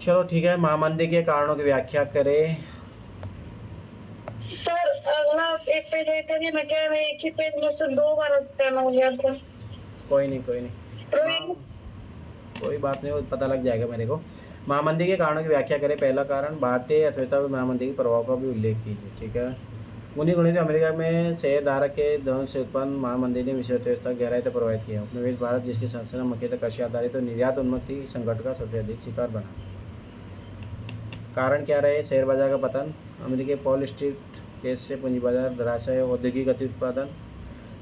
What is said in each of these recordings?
चलो ठीक है, महामंदी के कारणों की व्याख्या करें। सर अगला एक पेज एक करिए ना, क्या मैं एक ही पेज में से 2 बार स्कैन हो गया था। कोई नहीं कोई नहीं, हाँ कोई बात नहीं, वो पता लग जाएगा मेरे को। महामंदी के कारणों की व्याख्या करें। पहला कारण, भारतीय अर्थव्यवस्था में महामंदी के प्रभाव का भी उल्लेख कीजिए। ठीक है। 1919 अमेरिका में शेयरधारक के धन से उत्पन्न महामंदी ने विश्व अर्थव्यवस्था को गहराई से प्रभावित किया। उपनिवेश भारत, जिसकी संरचना मुख्यतः कृषि आधारित और निर्यात उन्मुख थी, संकट का सबसे अधिक शिकार बना। कारण क्या रहे? शेयर बाजार का पतन, अमेरिकी वॉल स्ट्रीट केस से पूंजी बाजार धराशायी, औद्योगिक अति उत्पादन,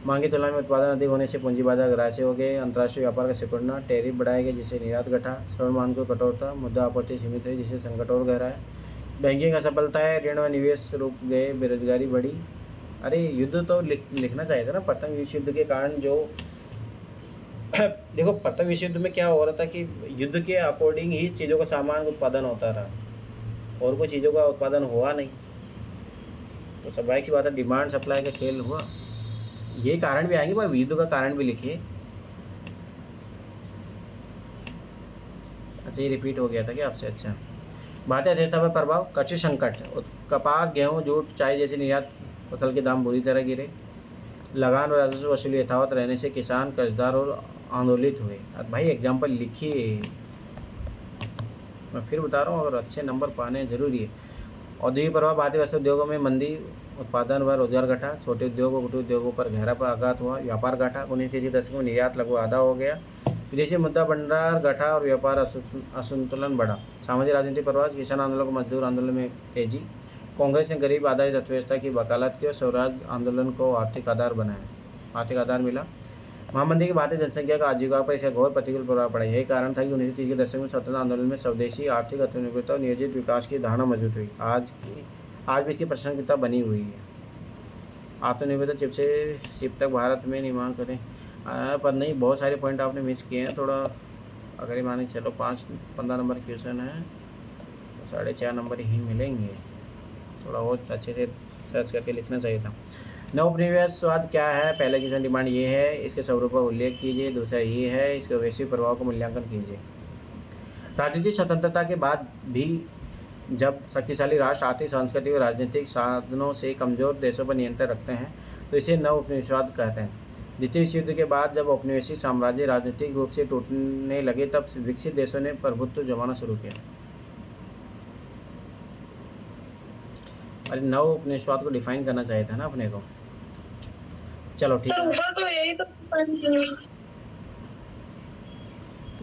मांग की तुलना में उत्पादन अधिक होने से पूंजी बाजार ग्राह्य हो गए, अंतर्राष्ट्रीय व्यापार का सिकुड़ना, टैरिफ बढ़ाए गए जिससे निर्यात घटा, श्रम मानकों की कठोरता, मुद्रा आपूर्ति सीमित हुई जिससे संकट और गहराया, बैंकिंग असफलता है, ऋण व निवेश रुक गए, बेरोजगारी बढ़ी। अरे युद्ध तो लिखना चाहिए था ना, प्रथम विश्व युद्ध के कारण जो देखो प्रथम विश्व युद्ध में क्या हो रहा था कि युद्ध के अकॉर्डिंग ही चीज़ों का सामान उत्पादन होता रहा और कोई चीज़ों का उत्पादन हुआ नहीं, तो स्वाभाविक सी बात है डिमांड सप्लाई का खेल हुआ। ये कारण भी आएंगे पर युद्ध का कारण भी लिखिए। अच्छा ये रिपीट हो गया था क्या आपसे? अच्छा, भारतीय अर्थव्यवस्था पर प्रभाव, कृषि संकट, कपास गेहूं जूट चाय जैसे निर्यात फसल के दाम बुरी तरह गिरे, लगान और राजस्व वसूली यथावत रहने से किसान कर्जदार और आंदोलित हुए। अब भाई एग्जाम्पल लिखिए, मैं फिर बता रहा हूँ, अगर अच्छे नंबर पाने जरूरी है। औद्योगिक प्रभाव, भारतीय वस्त्र उद्योगों में मंदी, उत्पादन व रोजगार घटा, छोटे उद्योगों कुटीर उद्योगों पर गहरा आघात हुआ, व्यापार घटा, 1930 के दशक में निर्यात लगभग आधा हो गया, विदेशी मुद्रा भंडार घटा और व्यापार असंतुलन बढ़ा। सामाजिक राजनीतिक प्रभाव, किसान आंदोलन को मजदूर आंदोलन में तेजी, कांग्रेस ने गरीब आधारित अर्थव्यवस्था की वकालत की और स्वराज आंदोलन को आर्थिक आधार बनाया, आर्थिक आधार मिला। महामंदी की भारतीय जनसंख्या का आजीविका पर इसका घोर प्रतिकूल प्रभाव पड़ा। यही कारण था कि 1930 के दशक में स्वतंत्रता आंदोलन में स्वदेशी आर्थिक आत्मनिर्भरता और नियोजित विकास की धारणा मजबूत हुई। आज भी इसकी प्रासंगिकता बनी हुई है। आत्मनिर्भरता चिप से शिप तक भारत में निर्माण करें, पर नहीं, बहुत सारे पॉइंट आपने मिस किए हैं थोड़ा। अगर ये माने चलो 15 नंबर क्वेश्चन है तो 4.5 नंबर ही मिलेंगे, थोड़ा और अच्छे से सर्च करके लिखना चाहिए था। नवोपनिवेशवाद क्या है? पहले क्वेश्चन डिमांड ये है, इसके स्वरूप का उल्लेख कीजिए। दूसरा ये है, इसके वैश्विक प्रभाव का मूल्यांकन कीजिए। राजनीतिक स्वतंत्रता के बाद भी जब शक्तिशाली राष्ट्र आर्थिक, सांस्कृतिक और राजनीतिक साधनों से कमजोर देशों पर नियंत्रण रखते हैं तो इसे नव उपनिवेशवाद कहते हैं। द्वितीय विश्व युद्ध के बाद जब औपनिवेशिक साम्राज्य राजनीतिक रूप से टूटने लगे तब विकसित देशों ने प्रभुत्व जमाना शुरू किया। अरे नव उपनिवेशवाद को डिफाइन करना चाहिए था ना अपने को। चलो ठीक है, ऊपर तो यही तो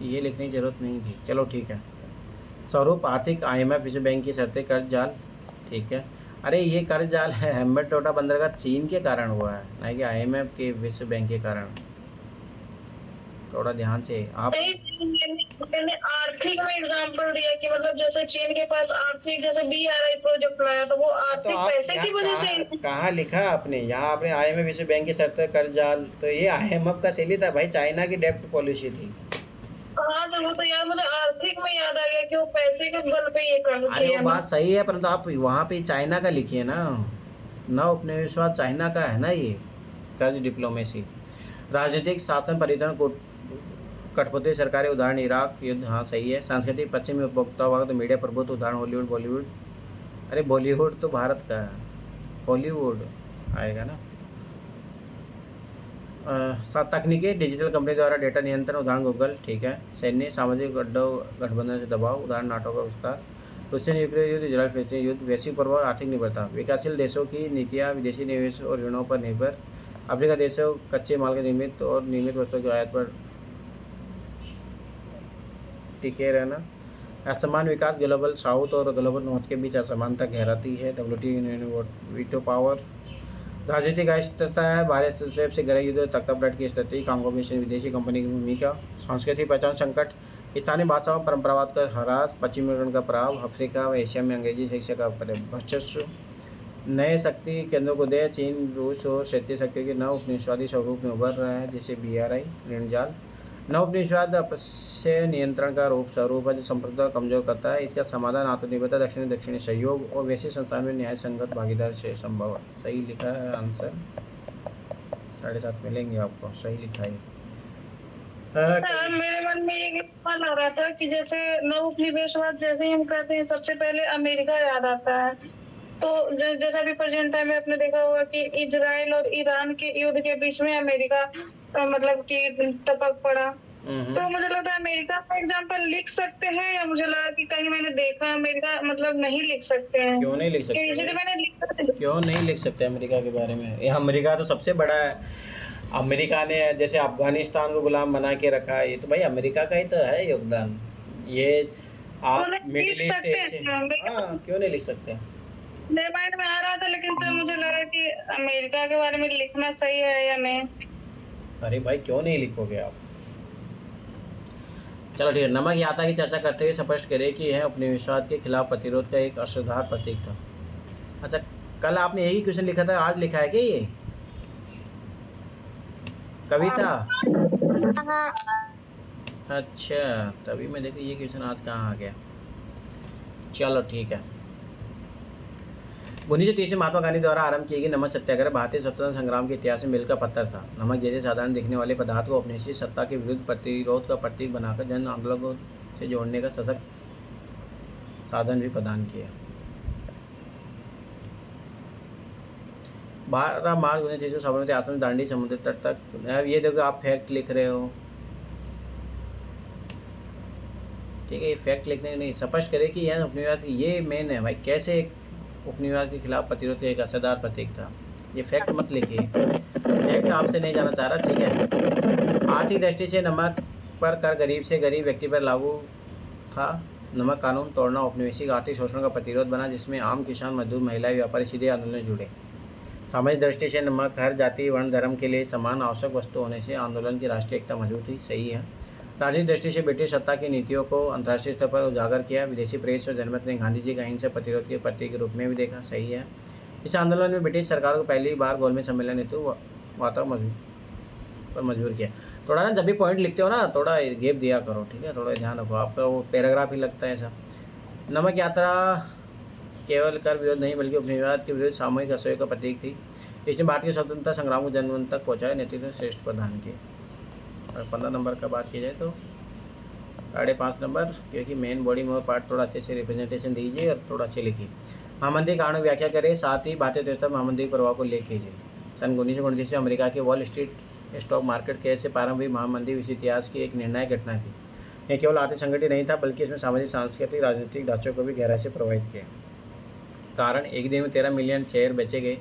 ये लिखने की जरूरत नहीं थी। चलो ठीक है। स्वरूप, आर्थिक, IMF, विश्व बैंक की शर्तें, कर्ज जाल। ठीक है। अरे ये कर्ज जाल है हेम्बट टोटा बंदरगाह चीन के कारण हुआ है, ना कि IMF के विश्व बैंक के कारण। थोड़ा ध्यान से आप। मैंने आर्थिक में एग्जांपल दिया कि मतलब जैसे चीन के पास आर्थिक, जैसे BRI प्रोजेक्ट लाया तो वो तो आर्थिक आप पैसे की वजह से। कहाँ लिखा आपने? यहाँ आपने IMF विश्व बैंक की शर्तें, कर्ज जाल, तो ये IMF का सेली था भाई, चाइना की डेप्ट पॉलिसी थी। हाँ तो वो तो यार मुझे आर्थिक में याद आ गया कि वो पैसे के बल पे ये कर अरे वो किया ना। बात सही है, परंतु आप वहाँ पे चाइना का लिखिए ना, नव उपनिवेशवाद चाइना का है ना ये। कर्ज डिप्लोमेसी, राजनीतिक शासन परिवर्तन को, कठपुतली सरकारें, उदाहरण इराक युद्ध, हाँ सही है। सांस्कृतिक, पश्चिमी उपभोक्तावाद, मीडिया प्रभुत्व, उदाहरण हॉलीवुड बॉलीवुड। अरे बॉलीवुड तो भारत का है, हॉलीवुड आएगा ना। तकनीकी, डिजिटल कंपनी द्वारा डेटा नियंत्रण, उदाहरण गूगल। ठीक है। सैन्य, सामाजिक गठबंधन से दबाव, उदाहरण नाटो का विस्तार। रूसी न्यूक्लियर युद्ध, इजराइल फिलिस्तीन युद्ध। वैश्विक प्रभाव, आर्थिक निर्भरता, विकासशील देशों की नीतियाँ विदेशी निवेश और ऋणों पर निर्भर, अफ्रीका देशों कच्चे माल के निर्मित और निर्मित वस्तुओं की आयात पर टिके रहना। असमान विकास, ग्लोबल साउथ और ग्लोबल नॉर्थ के बीच असमानता गहराती है, WTO वीटो पावर। राजनीतिक अस्थिरता है, भारत से गृह युद्ध, तख्तापलट की स्थिति, कांगो मिशन, विदेशी कंपनी की भूमिका। सांस्कृतिक पहचान संकट, स्थानीय भाषाओं परंपरावाद का ह्रास, पश्चिमीकरण का प्रभाव, अफ्रीका व एशिया में अंग्रेजी शिक्षा का वर्चस्व। नए शक्ति केंद्रों को दे, चीन, रूस और क्षेत्रीय शक्तियों के नव उपनिवेशवादी स्वरूप में उभर रहा है, जैसे BRI, ऋण जाल। नव उपनिवेशवाद अपस्य नियंत्रण का रूप स्वरूप है जो संप्रभुता कमजोर करता है। इसका समाधान आत्मनिर्भरता, दक्षिणी दक्षिणी सहयोग और वैश्विक संस्थान में न्याय संगत भागीदार से संभव है। सही लिखा है आंसर, 7.5 मिलेंगे आपको, सही लिखा है। सर मेरे मन में ये सवाल आ रहा था कि जैसे नवोपनिवेशवाद जैसे ही हम कहते हैं सबसे पहले अमेरिका याद आता है। तो जैसा भी प्रेजेंट टाइम में आपने देखा होगा कि इजराइल और ईरान के युद्ध के बीच में अमेरिका मतलब कि टपक पड़ा। तो मुझे लगता है अमेरिका का एग्जाम्पल लिख सकते हैं, या मुझे लगा कि कहीं मैंने देखा अमेरिका मतलब नहीं लिख सकते हैं। क्यों नहीं लिख सकते इसीलिए भाई? मैंने लिखा। क्यों नहीं लिख सकते अमेरिका के बारे में? ये अमेरिका तो सबसे बड़ा है। अमेरिका ने जैसे अफगानिस्तान को गुलाम बना के रखा है, ये तो भाई अमेरिका का ही तो है योगदान। ये तो आप नहीं मिडिल लिख ईस्ट सकते से, हैं, हाँ क्यों नहीं लिख सकते? मेरे माइंड में आ रहा था, लेकिन सर मुझे लगा कि अमेरिका के बारे में लिखना सही है या नहीं। अरे भाई क्यों नहीं लिखोगे आप? चलो ठीक है। नमक यात्रा की चर्चा करते हुए स्पष्ट करें कि यह उपनिवेशवाद के खिलाफ प्रतिरोध का एक असाधार प्रतीक था। अच्छा, कल आपने यही क्वेश्चन लिखा था, आज लिखा है क्या ये कविता? हाँ। अच्छा, तभी मैं देखो ये क्वेश्चन आज कहाँ आ गया। चलो ठीक है। 1930 में महात्मा गांधी द्वारा आरंभ किए गए नमक सत्याग्रह भारतीय स्वतंत्रता संग्राम के इतिहास में मील का पत्थर था। नमक जैसे साधारण दिखने वाले पदार्थ को औपनिवेशिक सत्ता के विरुद्ध प्रतिरोध का प्रतीक बनाकर जन आंदोलनों से जोड़ने का सशक्त साधन भी प्रदान किया। 12 मार्च 1930 को साबरमती आश्रम दांडी समुद्र तट तक। अब ये देखो आप फैक्ट लिख रहे हो, ठीक है। ये फैक्ट लिखने नहीं, स्पष्ट करे कि यह उपनिवेशवाद ये मेन है भाई, कैसे उपनिवेशवाद के खिलाफ प्रतिरोध का एक असरदार प्रतीक था। ये फैक्ट मत लिखिए, फैक्ट आपसे नहीं जाना चाह रहा, ठीक है। आर्थिक दृष्टि से नमक पर कर गरीब से गरीब व्यक्ति पर लागू था। नमक कानून तोड़ना औपनिवेशिक आर्थिक शोषण का प्रतिरोध बना, जिसमें आम किसान, मजदूर, महिलाएं, व्यापारी सीधे आंदोलन में जुड़े। सामाजिक दृष्टि से नमक हर जाति, वर्ण, धर्म के लिए समान आवश्यक वस्तु होने से आंदोलन की राष्ट्रीय एकता मजबूत हुई, सही है। राजनीतिक दृष्टि से ब्रिटिश सत्ता की नीतियों को अंतर्राष्ट्रीय स्तर पर उजागर किया। विदेशी प्रेस और जनमत ने गांधी जी का अहिंसक प्रतिरोध के प्रतीक के रूप में भी देखा, सही है। इस आंदोलन में ब्रिटिश सरकार को पहली बार गोलमेज सम्मेलन हेतु वातावरण पर मजबूर किया। थोड़ा ना जब भी पॉइंट लिखते हो ना, थोड़ा गैप दिया करो, ठीक है। थोड़ा ध्यान रखो, आपका वो पैराग्राफ ही लगता है ऐसा। नमक यात्रा केवल कर विरोध नहीं बल्कि उपनिवेशवाद के विरुद्ध सामूहिक असहयोग का प्रतीक थी। इसने भारतीय स्वतंत्रता संग्राम को जन तक पहुँचाया, नेतृत्व श्रेष्ठ प्रदान किए। और 15 नंबर का बात की जाए तो 5.5 नंबर, क्योंकि मेन बॉडी में पार्ट थोड़ा अच्छे से रिप्रेजेंटेशन दीजिए और थोड़ा अच्छे लिखिए। महामंदी कारण व्याख्या करें, साथ ही भारतीय अर्थव्यवस्था महामंदी प्रभाव को ले कीजिए। सन 1929 में अमेरिका के वॉल स्ट्रीट स्टॉक मार्केट कैसे प्रारंभ हुई महामंदी विश्व इतिहास की एक निर्णायक घटना थी। यह केवल आर्थिक संगठन नहीं था, बल्कि इसमें सामाजिक, सांस्कृतिक, राजनीतिक ढांचों को भी गहराई से प्रभावित किया। कारण, एक दिन में 13 मिलियन शेयर बेचे गए,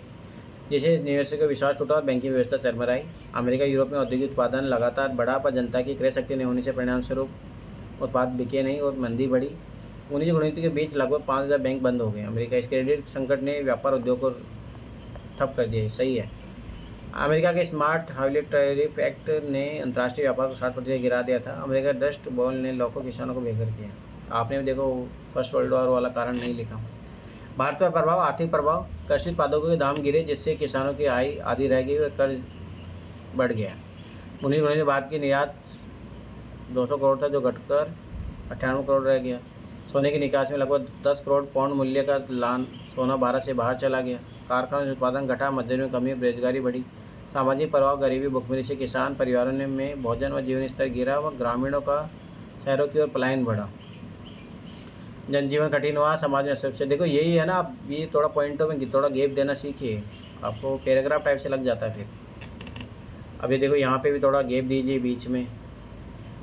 जिससे निवेशकों का विश्वास टूटा और बैंकिंग व्यवस्था चरमराई। अमेरिका, यूरोप में औद्योगिक उत्पादन लगातार बढ़ा, पर जनता की क्रय शक्ति नहीं होने से परिणाम स्वरूप उत्पाद बिके नहीं और मंदी बढ़ी। 1929 के बीच लगभग 5000 बैंक बंद हो गए। अमेरिका इस क्रेडिट संकट ने व्यापार उद्योग को ठप कर दिया, सही है। अमेरिका के स्मार्ट हाइब्रिड टैरिफ एक्ट ने अंतर्राष्ट्रीय व्यापार को 60% गिरा दिया था। अमेरिका डस्ट बॉल ने लाखों किसानों को बेघर किया। आपने भी देखो फर्स्ट वर्ल्ड वॉर वाला कारण नहीं लिखा। भारत पर प्रभाव, आर्थिक प्रभाव, कृषि उत्पादों के दाम गिरे, जिससे किसानों की आय आधी रह गई और कर्ज बढ़ गया। 1919 में भारत की निर्यात 200 करोड़ था, जो घटकर 98 करोड़ रह गया। सोने की निकास में लगभग 10 करोड़ पाउंड मूल्य का लान सोना भारत से बाहर चला गया। कारखानों से उत्पादन घटा, मजदूरी में कमी, बेरोजगारी बढ़ी। सामाजिक प्रभाव, गरीबी, भुखमरी से किसान परिवारों में भोजन व जीवन स्तर गिरा व ग्रामीणों का शहरों की ओर पलायन बढ़ा। जनजीवन कठिन हुआ, समाज में असुरक्षा। देखो यही है ना, आप ये थोड़ा पॉइंटों में थोड़ा गैप देना सीखिए, आपको पैराग्राफ टाइप से लग जाता है फिर। अब ये देखो यहाँ पे भी थोड़ा गैप दीजिए बीच में।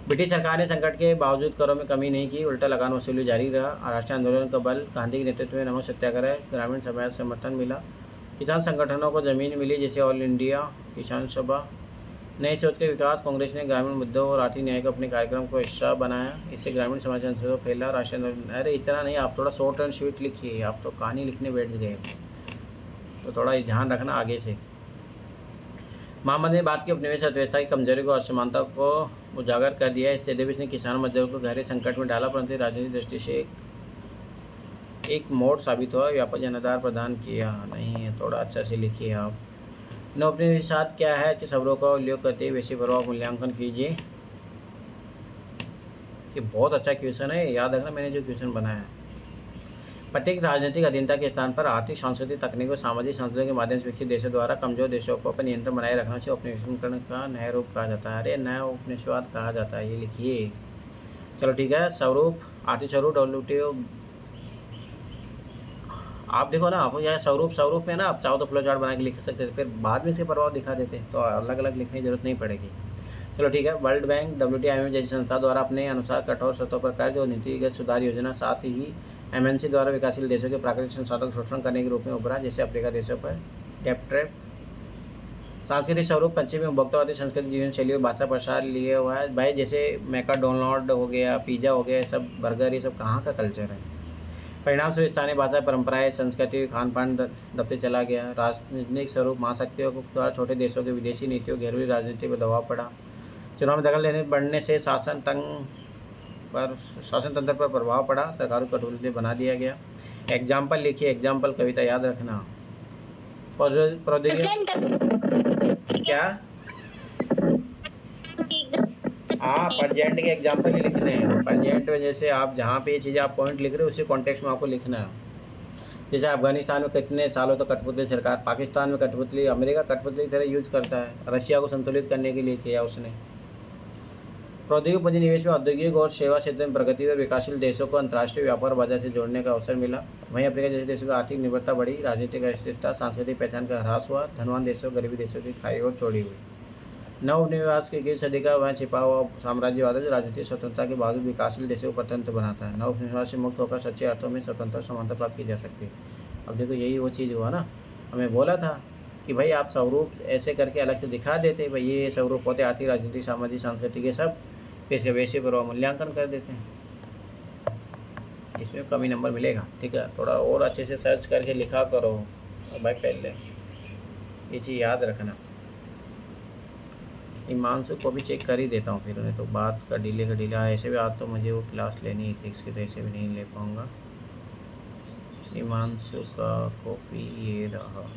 ब्रिटिश सरकार ने संकट के बावजूद करों में कमी नहीं की, उल्टा लगान वसूली जारी रहा। राष्ट्रीय आंदोलन का बल, गांधी के नेतृत्व में नमक सत्याग्रह, ग्रामीण समाज समर्थन मिला। किसान संगठनों को जमीन मिली, जैसे ऑल इंडिया किसान सभा। नई सोच के विकास, कांग्रेस ने ग्रामीण मुद्दों और आर्थिक न्याय को अपने कार्यक्रम को हिस्सा बनाया। इससे ग्रामीण समाज अंतर फैला। राष्ट्रीय आंदोलन, अरे इतना नहीं, आप थोड़ा शॉर्ट एंड स्वीट लिखिए, आप तो कहानी लिखने बैठ गए, तो थोड़ा ध्यान रखना आगे से। महामंदी ने बात की उपनिवेश अर्थव्यवस्था की कमजोरी को, असमानता को उजागर कर दिया। इससे देश ने किसान मजदूरों को गहरे संकट में डाला, परंतु राजनीतिक दृष्टि से एक मोड़ साबित हुआ। व्यापक जनाधार प्रदान किया नहीं है, थोड़ा अच्छा से लिखिए आप। नवोपनिवेशवाद क्या है, इसके शब्दों का उल्लेख करते हुए वैसे प्रभाव मूल्यांकन कीजिए। कि बहुत अच्छा क्वेश्चन है, याद रखना मैंने जो क्वेश्चन बनाया है। प्रत्येक राजनीतिक अधीनता के स्थान पर आर्थिक, सांस्कृतिक, तकनीक और सामाजिक संस्थाओं के माध्यम से विकसित देशों द्वारा कमजोर देशों को पर नियंत्रण बनाए रखना से औपनिवेशीकरण का नया रूप कहा जाता है। अरे नया उपनिवेशवाद कहा जाता है, ये लिखिए। चलो ठीक है। स्वरूप, आर्थिक स्वरूप, WTO। आप देखो ना, आपको यहाँ स्वरूप में ना आप चाहो तो फ्लो चार्ट बना के लिख सकते थे, फिर बाद में इसके प्रभाव दिखा देते तो अलग अलग लिखने की जरूरत नहीं पड़ेगी। चलो ठीक है। वर्ल्ड बैंक, WTO, IMF जैसी संस्था द्वारा अपने अनुसार कठोर शर्तों पर कर्ज और नीतिगत सुधार योजना, साथ ही MNC द्वारा विकासशील देशों के प्राकृतिक संसाधनों का शोषण करने के रूप में उभरा, जैसे अफ्रीका देशों पर डेब्ट ट्रैप। सांस्कृतिक स्वरूप, पश्चिमी उपभोक्तावादी संस्कृति, जीवन शैली और भाषा प्रसार लिए हुआ है भाई, जैसे मैकडोनल्ड हो गया, पिज़्ज़ा हो गया, सब बर्गर, ये सब कहाँ का कल्चर है। परिणाम स्वरूप स्थानीय भाषा, परंपराएं, संस्कृति, खान पान दबते चला गया। राजनीतिक स्वरूप, महाशक्तियों द्वारा छोटे देशों के विदेशी नीतियों, घरेलू राजनीति पर दबाव पड़ा। चुनाव में दखल लेने बढ़ने से शासन तंत्र पर प्रभाव पड़ा, सरकारों को कठोर बना दिया गया। एग्जाम्पल लिखिए, एग्जाम्पल कविता याद रखना। प्रौद्योगिकी क्या? प्रेजेंट के एग्जाम्पल ही लिखने हैं। प्रेजेंट में जैसे आप जहाँ पे ये चीज़ें आप पॉइंट लिख रहे हो उसी कॉन्टेक्स्ट में आपको लिखना है। जैसे अफगानिस्तान में कितने सालों तक कठपुतली सरकार, पाकिस्तान में कठपुतली, अमेरिका कठपुतली की तरह यूज करता है, रशिया को संतुलित करने के लिए किया उसने। प्रौद्योगिक पूंजीनिवेश में औद्योगिक और सेवा क्षेत्र में प्रगति और विकासशील देशों को अंतर्राष्ट्रीय व्यापार बाजार से जोड़ने का अवसर मिला। वहीं अफ्रीका जैसे देशों की आर्थिक निर्भरता बढ़ी, राजनीतिक अस्थिरता, सांस्कृतिक पहचान का ह्रास हुआ, धनवान देशों गरीबी देशों की खाई और चौड़ी हुई। नव उपनिवेश की 21वीं सदी का वह छिपा हुआ साम्राज्यवाद है जो राजनीतिक स्वतंत्रता के बावजूद विकासशील देशों को परतंत्र बनाता है। नव उपनिवेश से मुक्त होकर सच्चे अर्थों में स्वतंत्रता और समानता प्राप्त की जा सकती है। अब देखो यही वो चीज़ हुआ ना, हमें बोला था कि भाई आप स्वरूप ऐसे करके अलग से दिखा देते, भाई ये स्वरूप होते आर्थिक, राजनीतिक, सामाजिक, सांस्कृतिक के सब, फिर इसके वैसे पर मूल्यांकन कर देते हैं, इसमें कमी नंबर मिलेगा। ठीक है, थोड़ा और अच्छे से सर्च करके लिखा करो भाई, पहले ये चीज़ याद रखना। हिमांशु को भी चेक कर ही देता हूँ, फिर उन्हें तो बात का डिले ऐसे भी आज तो मुझे वो क्लास लेनी ही थी, इसकी तो ऐसे भी नहीं ले पाऊँगा। हिमांशु का कॉपी ये रहा।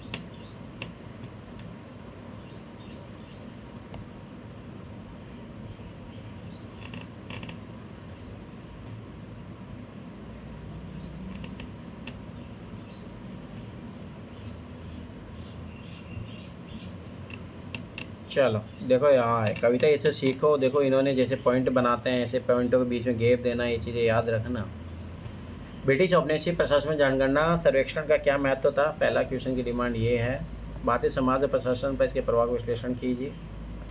चलो देखो यहाँ है कविता, इसे सीखो। देखो इन्होंने जैसे पॉइंट बनाते हैं, ऐसे पॉइंटों के बीच में गैप देना, ये चीज़ें याद रखना। ब्रिटिश औपनिवेशिक प्रशासन में जनगणना सर्वेक्षण का क्या महत्व था? पहला क्वेश्चन की डिमांड ये है। भारतीय समाज और प्रशासन पर इसके प्रभाव का विश्लेषण कीजिए।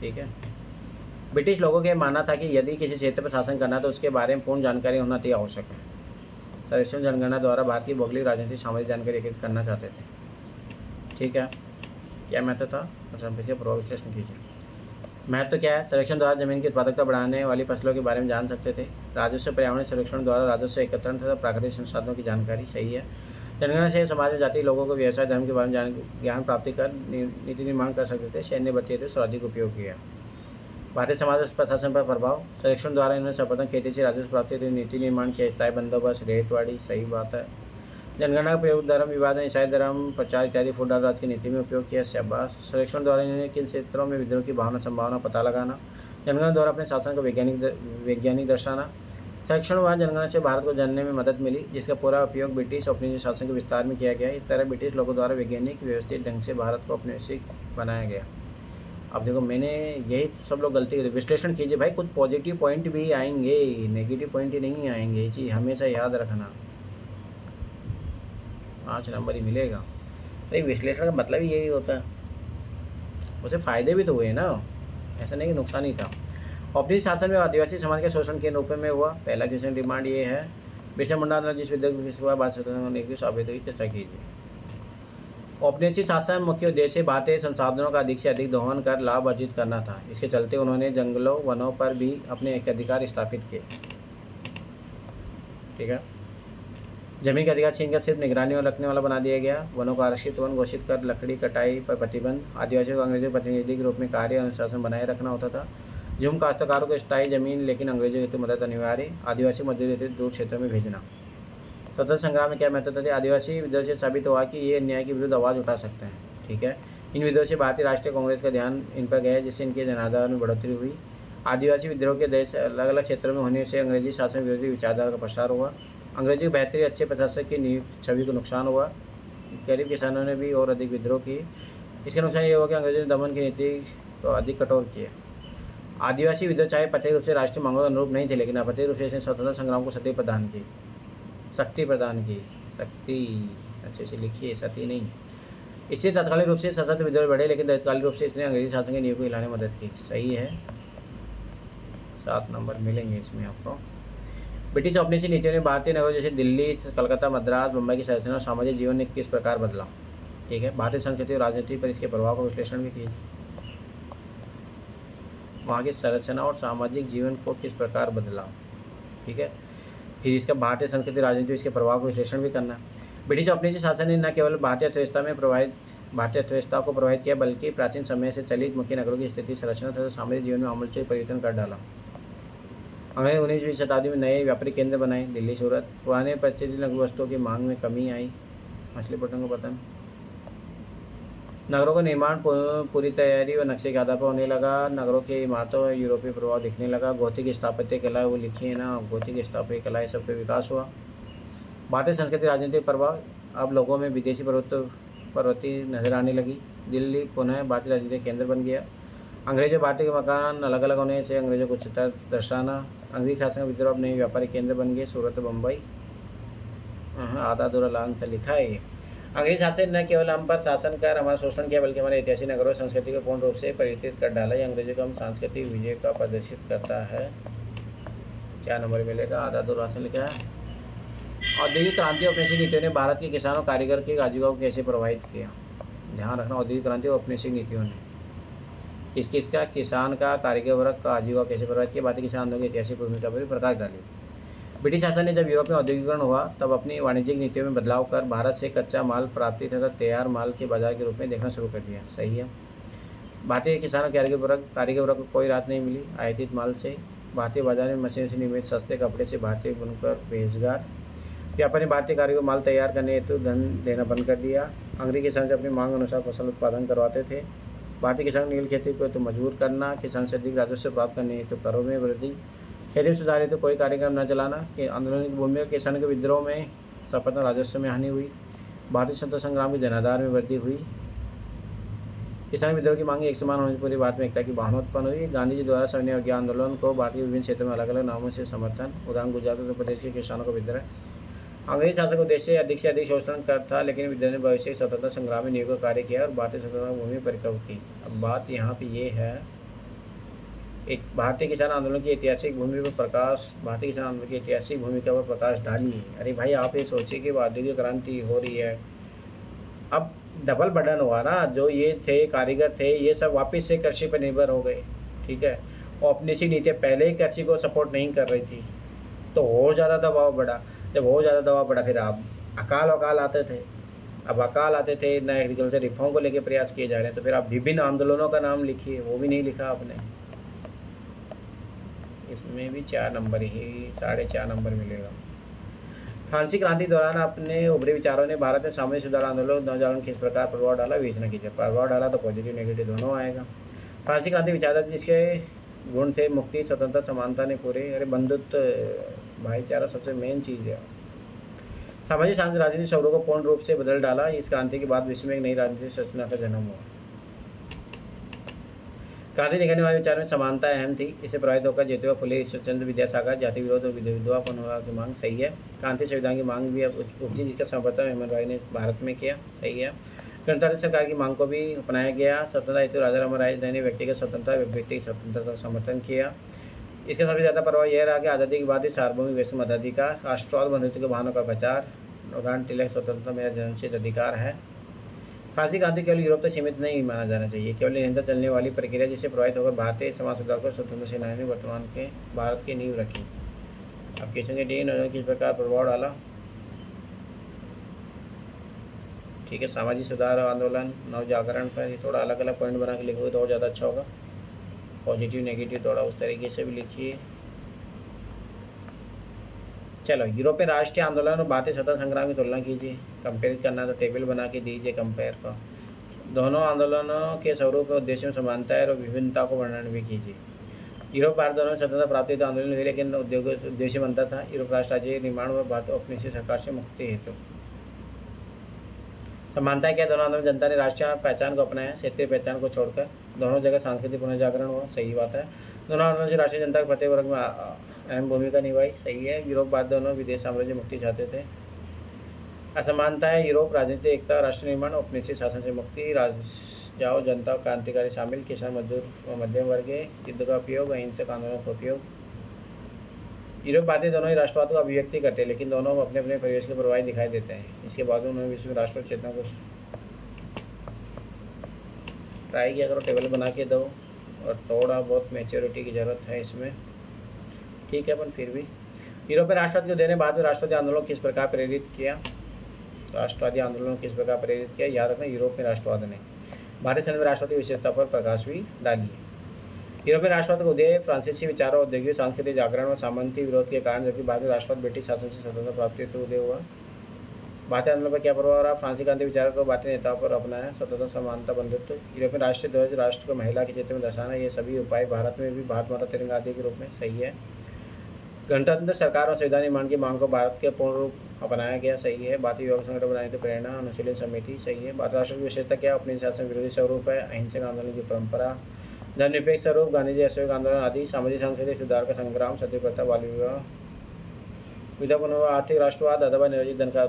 ठीक है, ब्रिटिश लोगों का मानना था कि यदि किसी क्षेत्र पर शासन करना तो उसके बारे में पूर्ण जानकारी होना अति आवश्यक है। सर्वेक्षण जनगणना द्वारा भारत की भौगोलिक, राजनीतिक, सामाजिक जानकारी एकत्रित करना चाहते थे। ठीक है, क्या महत्व था? प्रभाव विश्लेषण कीजिए। महत्व क्या है? सर्वेक्षण द्वारा जमीन की उत्पादकता बढ़ाने वाली फसलों के बारे में जान सकते थे। राजस्व, पर्यावरण सर्वेक्षण द्वारा राजस्व एकत्रण तथा प्राकृतिक संसाधनों की जानकारी, सही है। जनगणना से समाज में जाति लोगों को व्यवसाय, धर्म के बारे में ज्ञान प्राप्ति कर नीति निर्माण कर सकते थे। सैन्य भर्ती हेतु सर्वाधिक उपयोग किया। भारतीय समाज और प्रशासन पर प्रभाव, सर्वेक्षण द्वारा इन्होंने सर्वप्रथम खेती से राजस्व प्राप्ति हेतु नीति निर्माण किया। स्थायी बंदोबस्त, रेतवाड़ी, सही बात है। जनगणना का प्रयोग धर्म विवाद, ईसाई धर्म प्रचार इत्यादि फूड राज की नीति में उपयोग किया। शाबाश। सर्वेक्षण द्वारा इन्होंने किन क्षेत्रों में विद्रोह की भावना संभावना पता लगाना। जनगणना द्वारा अपने शासन को वैज्ञानिक दर्शाना। सर्वेक्षण व जनगणना से भारत को जानने में मदद मिली, जिसका पूरा उपयोग ब्रिटिश औपनिवेशिक शासन के विस्तार में किया गया। इस तरह ब्रिटिश लोगों द्वारा वैज्ञानिक व्यवस्थित ढंग से भारत को औपनिवेशिक बनाया गया। अब देखो मैंने यही सब लोग गलती करी। विश्लेषण कीजिए भाई, कुछ पॉजिटिव पॉइंट भी आएंगे, नेगेटिव पॉइंट ही नहीं आएंगे, ये चीज़ हमेशा याद रखना। 5 नंबर ही मिलेगा। अरे विश्लेषण का मतलब ही यही होता है, उसे फायदे भी तो हुए ना, ऐसा नहीं कि नुकसान ही था। औपनिवेशिक शासन में आदिवासी समाज के शोषण के रूप में हुआ। पहला क्वेश्चन डिमांड ये है। बिरसा मुंडा द्वारा जिस विधेयक हुआ बात साबित हुई, चर्चा कीजिए। औपनिवेशिक शासन मुख्य उद्देश्य भारतीय संसाधनों का अधिक से अधिक दोहन कर लाभ अर्जित करना था। इसके चलते उन्होंने जंगलों, वनों पर भी अपने एकाधिकार स्थापित किए। ठीक है, जमीन का अधिकार छीनकर सिर्फ निगरानी और रखने वाला बना दिया गया। वनों को आरक्षित वन घोषित कर लकड़ी कटाई पर प्रतिबंध। आदिवासियों को अंग्रेजों प्रतिनिधि के रूप में कार्य अनुशासन बनाए रखना होता था। झूम काश्तकारों को स्थायी जमीन लेकिन अंग्रेजों हेतु मदद अनिवार्य। आदिवासी मजदूरी हेतु दूर क्षेत्रों में भेजना। स्वतंत्र संग्राम में क्या महत्व था? आदिवासी विद्रोह से साबित हुआ कि ये अन्याय के विरुद्ध आवाज़ उठा सकते हैं। ठीक है, इन विद्रोह से भारतीय राष्ट्रीय कांग्रेस का ध्यान इन पर गया, जिससे इनके जनाधार में बढ़ोतरी हुई। आदिवासी विद्रोह के देश अलग अलग क्षेत्रों में होने से अंग्रेजी शासन विरोधी विचारधारा का प्रसार हुआ। अंग्रेजी की बेहतरी अच्छे प्रशासक की छवि को नुकसान हुआ। गरीब किसानों ने भी और अधिक विद्रोह किए। इसका नुकसान ये हुआ कि अंग्रेजों ने दमन की नीति को अधिक कठोर किया। आदिवासी विद्रोह चाहे प्रत्येक रूप से राष्ट्रीय मांगों के अनुरूप नहीं थे, लेकिन अप्रत्यक्ष रूप से इसने स्वतंत्रता संग्राम को शक्ति प्रदान की। शक्ति अच्छे से लिखिए, सती नहीं। इससे तत्कालिक रूप से सशस्त्र विद्रोह बढ़े, लेकिन तत्कालिक रूप से इसने अंग्रेजी शासन की नींव को हिलाने में मदद की। सही है, 7 नंबर मिलेंगे इसमें आपको। ब्रिटिश औपनिवेशिक नीतियों ने भारतीय नगरों जैसे दिल्ली, कलकत्ता, मद्रास, मुंबई की संरचना और सामाजिक जीवन ने किस प्रकार बदला। ठीक है, भारतीय संस्कृति और राजनीति पर इसके प्रभाव का विश्लेषण भी कीजिए। वहाँ की संरचना और सामाजिक जीवन को किस प्रकार बदला। ठीक है, फिर इसका भारतीय संस्कृति राजनीति इसके प्रभाव का विश्लेषण भी करना। ब्रिटिश औपनिवेशिक शासन ने न केवल भारतीय अर्थव्यवस्था को प्रभावित किया, बल्कि प्राचीन समय से चलित मुख्य नगरों की स्थिति, संरचना तथा सामाजिक जीवन में आमूलचूल परिवर्तन कर डाला। अंग्रेज 19वीं शताब्दी में नए व्यापारिक केंद्र बनाए, दिल्ली, सूरत। पुराने प्रचलित लघु वस्तुओं की मांग में कमी आई, मछलीपट्टनम का पतन। नगरों का निर्माण पूरी तैयारी व नक्शे के आधार पर होने लगा। नगरों की इमारतों में यूरोपीय प्रभाव दिखने लगा। भौतिक स्थापत्य कला, वो लिखी है ना, भौतिक स्थापत्य कला, सब पे विकास हुआ। भारतीय संस्कृति राजनीतिक प्रभाव, अब लोगों में विदेशी प्रवृत्ति नजर आने लगी। दिल्ली पुनः भारतीय राजनीतिक केंद्र बन गया। अंग्रेजों भारतीय के मकान अलग अलग होने से अंग्रेजों को उच्चता दर्शाना। अंग्रेजी शासन का विद्रोह नए व्यापारिक केंद्र बन गए, सूरत, मुंबई। आधा अधूरा लाइन से लिखा है। अंग्रेजी शासन न केवल हम पर शासन कर हमारा शोषण किया, बल्कि हमारे ऐतिहासिक नगरों संस्कृति को पूर्ण रूप से परिवर्तित कर डाला। यह अंग्रेजों का हम सांस्कृतिक विजय का प्रदर्शित करता है। 4 नंबर मिलेगा, आधा अधूरा से लिखा है। औद्योगिक क्रांति और औपनिवेशिक नीतियों ने भारत के किसानों कारीगर की आजीविका को कैसे प्रभावित किया। ध्यान रखना, औद्योगिक क्रांति और औपनिवेशिक नीतियों ने किसका, किसान का, कारीगर वर्ग का आजीविका कैसे प्रभावित किया। भारतीय किसान आंदोलन की ऐतिहासिक भूमिका पर भी प्रकाश डाली। ब्रिटिश शासन ने जब यूरोप में औद्योगिकरण हुआ, तब अपनी वाणिज्यिक नीतियों में बदलाव कर भारत से कच्चा माल प्राप्ति तथा तैयार माल के बाजार के रूप में देखना शुरू कर दिया। सही है। भारतीय किसानों कारीगर वर्ग को कोई राहत नहीं मिली आयातित माल से। भारतीय बाजार में मशीन से निर्मित सस्ते कपड़े से भारतीय बुनकर बेरोजगार। व्यापारी भारतीय कारीगर को माल तैयार करने हेतु धन देना बंद कर दिया। अंग्रेजी किसान से अपनी मांग अनुसार फसल उत्पादन करवाते थे। भारतीय किसान नील खेती को तो मजबूर करना, किसान से अधिक राजस्व प्राप्त करने हेतु करों में वृद्धि, खेती में सुधार हेतु कोई कार्यक्रम न चलाना। कि आंदोलन की भूमि में किसान के विद्रोह में सपना राजस्व में हानि हुई। भारतीय स्वतंत्रता संग्राम के जनाधार में वृद्धि हुई। किसान विद्रोह की मांग एक समान होने से पूरे भारत में एकता की भावना उत्पन्न हुई। गांधी जी द्वारा सविनय अवज्ञा आंदोलन को भारतीय विभिन्न क्षेत्रों में अलग अलग नामों से समर्थन। उदाहरण गुजरात उत्तर प्रदेश के किसानों का विद्रोह। अंग्रेजी शासक को देश से अधिक शोषण कर था, लेकिन विद्रोह ने भविष्य के स्वतंत्रता संग्राम में नियुक्त कार्य किया और भारतीय स्वतंत्रता भूमि पर रिकवर की। अब बात यहाँ पे ये है, एक भारतीय किसान आंदोलन की ऐतिहासिक भूमि पर प्रकाश, भारतीय किसान आंदोलन की ऐतिहासिक भूमिका पर प्रकाश डाली। अरे भाई, आप ये सोचिए कि औद्योगिक क्रांति हो रही है, अब डबल बर्डन हुआ ना। जो ये थे कारीगर थे, ये सब वापस से कृषि पर निर्भर हो गए। ठीक है, औपनिवेशिक नीतियाँ पहले ही कृषि को सपोर्ट नहीं कर रही थी, तो और ज़्यादा दबाव बढ़ा। जब और ज़्यादा दबाव बढ़ा, फिर अब अकाल आते थे। अब अकाल आते थे, न एग्रीकल्चर रिफॉर्म को लेकर प्रयास किए जा रहे हैं। तो फिर आप विभिन्न आंदोलनों का नाम लिखिए, वो भी नहीं लिखा आपने। इसमें भी 4 नंबर ही, 4.5 नंबर मिलेगा। फ्रांसीसी क्रांति दौरान अपने उभरे विचारों ने भारत में सामाजिक सुधार आंदोलन नौजवान किस प्रकार प्रभाव डाला, विवेचना कीजिए। प्रभाव डाला तो पॉजिटिव नेगेटिव दोनों आएगा। फ्रांसीसी क्रांति विचारधारा जिसके गुण थे मुक्ति, स्वतंत्रता, समानता ने पूरे, अरे बंधुत्व, भाईचारा सबसे मेन चीज़ है। सामाजिक राजनीतिक शब्दों को पूर्ण रूप से बदल डाला। इस क्रांति के बाद विश्व में एक नई राजनीतिक संरचना का जन्म हुआ। क्रांति निकलने वाले विचार में समानता अहम थी। इससे प्रभावित होकर ज्योतिबा फुले, ईश्वरचंद्र विद्यासागर जाति विरोध और विधवापन की मांग। सही है। क्रांति संविधान की मांग भी अब उपजी, जिसका समर्थन हेमंत राय ने भारत में किया। सही है। गणतंत्र सरकार की मांग को भी अपनाया गया। स्वतंत्रता हेतु राजा राममोहन राय ने व्यक्तिगत स्वतंत्रता का समर्थन किया। इसका सबसे ज़्यादा प्रभाव यह रहा कि आज़ादी के बाद ही सार्वभौमिक व्यक्ति मताधिकार, राष्ट्रवाद, बंधुत्व के भावना का प्रचार, लोकतंत्र, तिलक, स्वतंत्रता मेरा जन्मसिद्ध अधिकार है। फ्रांसीसी क्रांति केवल यूरोप तक सीमित नहीं माना जाना चाहिए, केवल निरंतर चलने वाली प्रक्रिया जिससे प्रभावित होकर भारतीय समाज सुधार को स्वतंत्र सेनानियों ने वर्तमान के भारत की नींव रखी। अब पूछेंगे डी ने किस प्रकार प्रभाव डाला। ठीक है, सामाजिक सुधार आंदोलन, नव जागरण पर ये थोड़ा अलग अलग पॉइंट बना के लिखोगे तो और ज़्यादा अच्छा होगा। पॉजिटिव नेगेटिव थोड़ा उस तरीके से भी लिखिए। चलो, यूरोपीय राष्ट्रीय आंदोलन और भारतीय स्वतंत्रता संग्राम की तुलना कीजिए। कंपेयर करना तो टेबल बना के दीजिए कंपेयर का। दोनों आंदोलनों के स्वरूप और उद्देश्य में समानता है और विभिन्नता को वर्णन भी कीजिए। यूरोप भारत दोनों में स्वतंत्रता प्राप्ति तो आंदोलन हुई, लेकिन उद्देश्य बनता था यूरोप राष्ट्र राज्य निर्माण व भारत अपनी सरकार से मुक्ति हेतु। समानता क्या, दोनों आंदोलन जनता ने राष्ट्रीय पहचान को अपनाया, क्षेत्रीय पहचान को छोड़कर। दोनों जगह सांस्कृतिक पुनर्जागरण हुआ, सही बात है। दोनों आंदोलन से राष्ट्रीय जनता के प्रत्येक वर्ग में अहम भूमिका निभाई, सही है। यूरोप भारत दोनों विदेश साम्राज्य मुक्ति चाहते थे। असमानता है, यूरोप राजनीतिक एकता, राष्ट्र निर्माण, औपनिवेशिक शासन से मुक्ति, राजाओं जनता क्रांतिकारी शामिल, किसान मजदूर व मध्यम वर्ग, युद्ध का उपयोग, अहिंसक आंदोलन का उपयोग। यूरोप भारतीय दोनों ही राष्ट्रवाद को अभिव्यक्ति करते हैं, लेकिन दोनों अपने अपने परिवेश के प्रभावी दिखाई देते हैं। इसके बाद उन्होंने विश्व में राष्ट्र चेतना को ट्राई किया करो, टेबल बना के दो, और थोड़ा बहुत मैच्योरिटी की जरूरत है इसमें, ठीक है। पर फिर भी यूरोपीय राष्ट्रवाद को देने बाद में राष्ट्रवादी आंदोलन किस प्रकार प्रेरित किया, राष्ट्रवादी आंदोलन किस प्रकार प्रेरित किया, याद रखना यूरोप में राष्ट्रवाद ने भारतीय संघ में राष्ट्रवादी विशेषता पर प्रकाश भी डाली है। यूरोपीय राष्ट्रवाद को उदय फ्रांसीसी विचारों, औद्योगिक सांस्कृतिक जागरण और सामंती विरोध के कारण, जबकि बाद में राष्ट्रवाद ब्रिटिश शासन से स्वतंत्रता प्राप्ति हेतु उदय हुआ। भारतीय आंदोलन पर क्या प्रभाव रहा, फ्रांसीसी क्रांति विचारों को भारतीय नेताओं पर अपनाया, स्वतंत्रता समानता बंधुत्व, यूरोपीय राष्ट्रीय ध्वज राष्ट्र को महिला के चित्र में दर्शाना, ये सभी उपाय भारत में भी भारत माता तिरंगा आदि के रूप में, सही है। गणतंत्र सरकार और संविधान निर्माण की मांग को भारत के पूर्ण रूप अपनाया गया, सही है। भारतीय युवा संगठन बनाने की प्रेरणा, अनुशीलन समिति, सही है। भारत राष्ट्र की विशेषता क्या, अपने शासन विरोधी स्वरूप है, अहिंसक आंदोलन की परंपरा, धर्मनिरपेक्ष स्वरूप, गांधी जी असहयोग आंदोलन आदि, सामाजिक सांस्कृतिक सुधार का संग्राम, सती प्रथा, बाल विवाह, विधा पुनर्वास, आर्थिक राष्ट्रवाद अथवा नियोजित धन का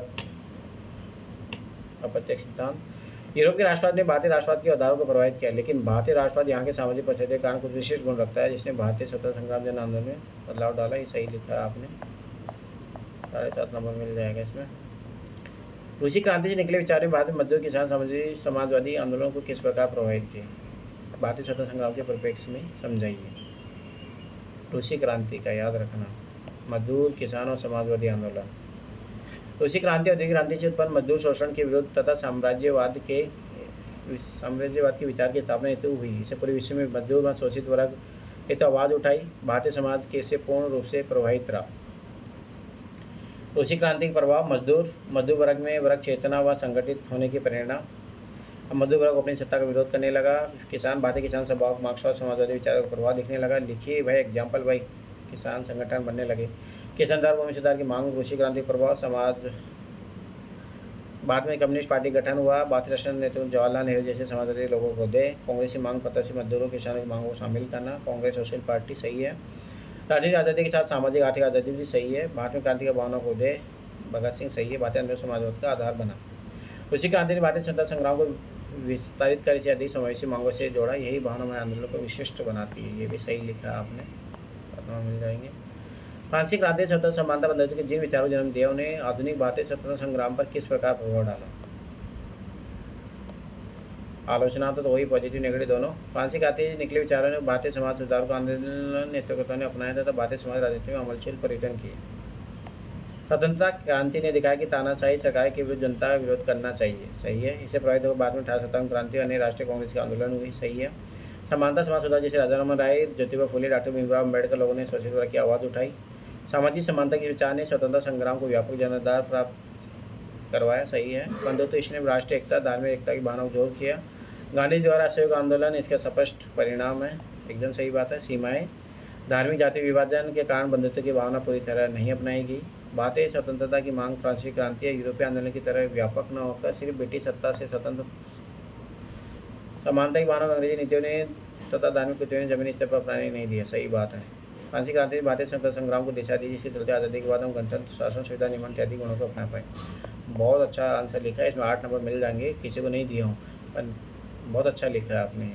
अप्रत्यक्ष सिद्धांत। यूरोप के राष्ट्रवाद ने भारतीय राष्ट्रवाद के आधारों को प्रभावित किया, लेकिन भारतीय राष्ट्रवाद यहाँ के सामाजिक परिस्थिति के कारण कुछ विशिष्ट गुण रखता है, जिसने भारतीय स्वतंत्रता संग्राम जन आंदोलन में बदलाव डाला। ये सही लिखा है आपने, 7.5 नंबर मिल जाएगा इसमें। रूसी क्रांति से निकले विचार ने भारतीय मजदूर किसान समाजवादी आंदोलन को किस प्रकार प्रभावित किया, भारतीय स्वतंत्रता संग्राम के परिप्रेक्ष्य में समझाइए। रूसी क्रांति का याद रखना, मजदूर किसान और समाजवादी आंदोलन। रूसी क्रांति औद्योगिक क्रांति से उत्पन्न मजदूर शोषण के विरोध तथा साम्राज्यवाद के विचार की स्थापना हेतु हुई। इसे पूरे विश्व में मजदूर व शोषित वर्ग हेतु आवाज उठाई। भारतीय समाज के इससे पूर्ण रूप से प्रभावित रहा। रूसी क्रांति का प्रभाव, मजदूर वर्ग में वर्ग चेतना व संगठित होने की प्रेरणा। अब मजदूर वर्ग अपनी सत्ता का विरोध करने लगा। किसान, भारतीय किसान सभा, मार्क्सवाद समाजवादी विचारों का प्रभाव दिखने लगा। लिखिए भाई एग्जाम्पल, भाई किसान संगठन बनने लगे। किसान दर भूमि सुधार की मांग, रूसी क्रांति प्रभाव, समाज। बाद में कम्युनिस्ट पार्टी गठन हुआ। भारतीय राष्ट्रीय नेतृत्व जवाहरलाल नेहरू जैसे समाजवादी लोगों को दे। कांग्रेसी मांग पत्र से मजदूरों किसानों की मांगों को शामिल करना। कांग्रेस सोशल पार्टी, सही है। राजनीतिक आज़ादी के साथ सामाजिक आर्थिक आज़ादी भी, सही है। भारत में क्रांति की भावना को दे, भगत सिंह, सही है। भारतीय आंदोलन समाजवाद का आधार बना। रूसी क्रांति ने भारतीय स्वतंत्रता संग्राम को विस्तारित कर इसे अधिक समावेशी मांगों से जोड़ा। यही भावना हमारे आंदोलन को विशिष्ट बनाती है। ये भी सही लिखा है आपने, मिल जाएंगे। फ्रांसीसी क्रांति स्वतंत्रता समानता बंधुत्व के जिन विचारों जन्म दिया, उन्हें आधुनिक भारतीय स्वतंत्रता संग्राम पर किस प्रकार प्रभाव डाला। आलोचना तो वही पॉजिटिव नेगेटिव दोनों। फ्रांसीसी क्रांति से निकले विचारों ने भारतीय समाज सुधार को आंदोलन नेतृत्व ने अपनाया तथा भारतीय समाज राजनीति में अमलशील परिवर्तन किए। स्वतंत्रता क्रांति ने दिखाया कि तानाशाही सरकार के विरुद्ध जनता का विरोध करना चाहिए, सही है। इसे प्रभावित होकर बाद में 1857 क्रांति और राष्ट्रीय कांग्रेस के आंदोलन हुई, सही है। समानता समाज सुधार जैसे राजा राममोहन राय, ज्योतिबा फुले, डॉक्टर भीमराव अम्बेडकर लोगों ने शोषित वर्ग की आवाज़ उठाई। सामाजिक समानता के विचार ने स्वतंत्रता संग्राम को व्यापक जनाधार प्राप्त करवाया, सही है। बंधुत्व, इसने राष्ट्रीय एकता, धार्मिक एकता की भावना को जोर किया। गांधी द्वारा असहयोग आंदोलन इसका स्पष्ट परिणाम है, एकदम सही बात है। सीमाएं, धार्मिक जाति विभाजन के कारण बंधुत्व की भावना पूरी तरह नहीं अपनाई गई। भारतीय स्वतंत्रता की मांग फ्रांसीसी क्रांति या यूरोपीय आंदोलन की तरह व्यापक न होकर सिर्फ ब्रिटिश सत्ता से स्वतंत्र। समानता की भावना अंग्रेजी नीतियों ने तथा धार्मिक कृतियों ने जमीनी स्तर पर अपनाने नहीं दिया, सही बात है। फ्रांसीसी क्रांति ने भारतीय स्वतंत्रता संग्राम को दिशा दी, जिसके चलते आज़ादी के बाद हम गणतंत्र, शासन, सुविधा निर्माण इत्यादि गुणों को अपना पाए। बहुत अच्छा आंसर लिखा है, इसमें 8 नंबर मिल जाएंगे। किसी को नहीं दिया हूँ, पर बहुत अच्छा लिखा है आपने।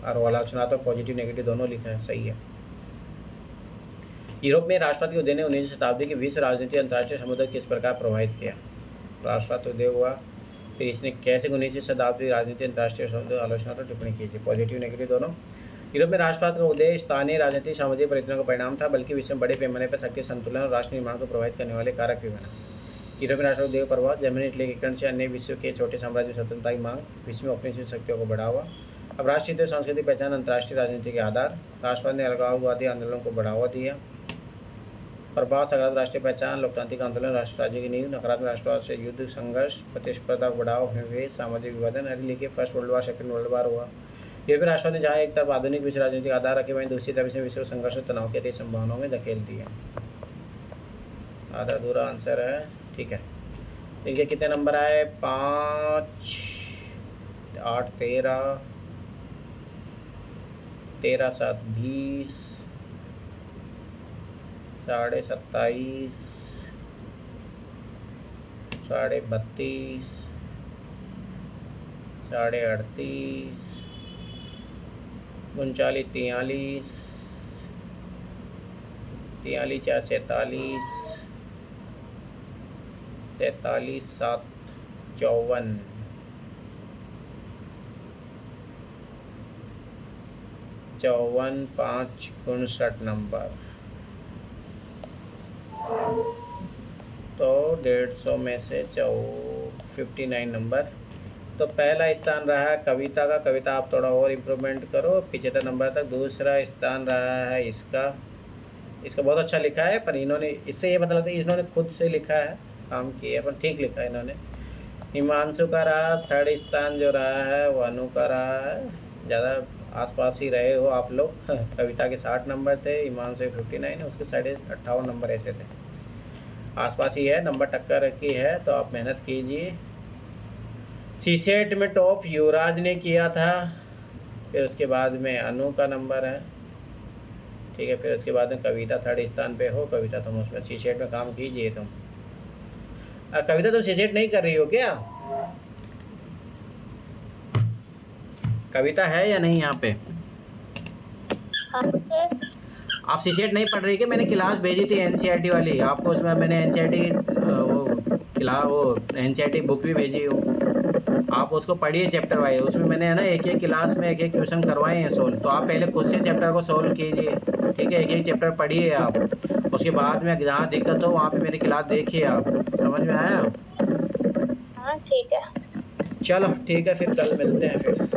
और आलोचनात्मक पॉजिटिव नेगेटिव दोनों लिखा है, सही है। यूरोप में राष्ट्रवाद के उदय ने 19वीं शताब्दी की विश्व राजनीति अंतर्राष्ट्रीय समुदाय किस प्रकार प्रभावित किया। राष्ट्रवाद उदय हुआ, फिर इसने कैसे 19वीं शताब्दी राजनीति अंतर्राष्ट्रीय समुदाय, आलोचना तो टिप्पणी कीजिए, पॉजिटिव नेगेटिव दोनों। यूरोप में राष्ट्रवाद का उदय स्थानीय राजनीतिक सामाजिक परिवर्तनों का परिणाम था, बल्कि विश्व में बड़े पैमाने पर शक्ति संतुलन और राष्ट्र निर्माण को प्रभावित करने वाले कारक भी बना। यूरोपीय राष्ट्र उदय का प्रभाव, जर्मनी इटली के एकीकरण से अन्य विश्व के छोटे साम्राज्य स्वतंत्रता की मांग, विश्व में अपनी शक्तियों को बढ़ावा। अब राष्ट्रीय सांस्कृतिक पहचान, अंतर्राष्ट्रीय राजनीति के आधार। राष्ट्रवाद ने अलगाववादी आंदोलन को बढ़ावा दिया। प्रभाव, सकारात्मक राष्ट्रीय पहचान, लोकतांत्रिक आंदोलन, राष्ट्र राज्य की नींव। नकारात्मक राष्ट्रवाद से युद्ध, संघर्ष, प्रतिस्पर्धा को बढ़ावा, उपनिवेश, सामाजिक विभाजन। अरे लिखिए, first world war, second world war हुआ। यूरोपीय राष्ट्रों ने जहाँ एक तरफ आधुनिक विश्व राजनीतिक आधार रखे, वहीं दूसरी तरफ इसने विश्व संघर्ष और तनाव की अधिक संभावनाओं में धकेल दिया। आधा अधूरा आंसर है, ठीक है। देखिए कितने नंबर आए, 5, 8, 13, 13, 7, 20, 27.5, 32.5, 38.5, 39, 43, 43, 4, 47, 47, 7, 54, 54, 5, 59 नंबर। तो 150 में से 59 नंबर। तो पहला स्थान रहा है कविता का, कविता आप थोड़ा और इम्प्रूवमेंट करो 75 नंबर तक। दूसरा स्थान रहा है इसका बहुत अच्छा लिखा है, पर इन्होंने इससे ये मतलब है इन्होंने खुद से लिखा है, काम किया, पर ठीक लिखा है इन्होंने। हिमांशु का रहा, थर्ड स्थान जो रहा है वो अनु का रहा है। ज़्यादा आसपास ही रहे हो आप लोग। कविता के 60 नंबर थे, हिमांशु 59, उसके 58 नंबर ऐसे थे, आसपास ही है, नंबर टक्कर की है। तो आप मेहनत कीजिए। सीसेट में टॉप युवराज ने किया था, फिर उसके बाद में अनु का नंबर है, ठीक है। फिर उसके बाद में कविता थर्ड स्थान पे हो। कविता तुम उसमें सीसेट में काम कीजिए तुम। कविता तुम सीसेट नहीं कर रही हो क्या? कविता है या नहीं यहाँ पे? आप सीसेट नहीं पढ़ रही क्या? मैंने क्लास भेजी थी एनसीईआरटी वाली आपको, उसमें मैंने एनसीईआरटी वो एनसीईआरटी बुक भी भेजी हूँ, आप उसको पढ़िए चैप्टर वाइज। उसमें मैंने है ना एक क्लास में एक क्वेश्चन करवाए हैं सोल्व। तो आप पहले खुद से चैप्टर को सोल्व कीजिए, ठीक है। एक चैप्टर पढ़िए आप, उसके बाद में जहाँ दिक्कत हो वहाँ पे मेरी क्लास देखिए आप। समझ में आया? हाँ ठीक है। चलो ठीक है, फिर कल मिलते हैं फिर।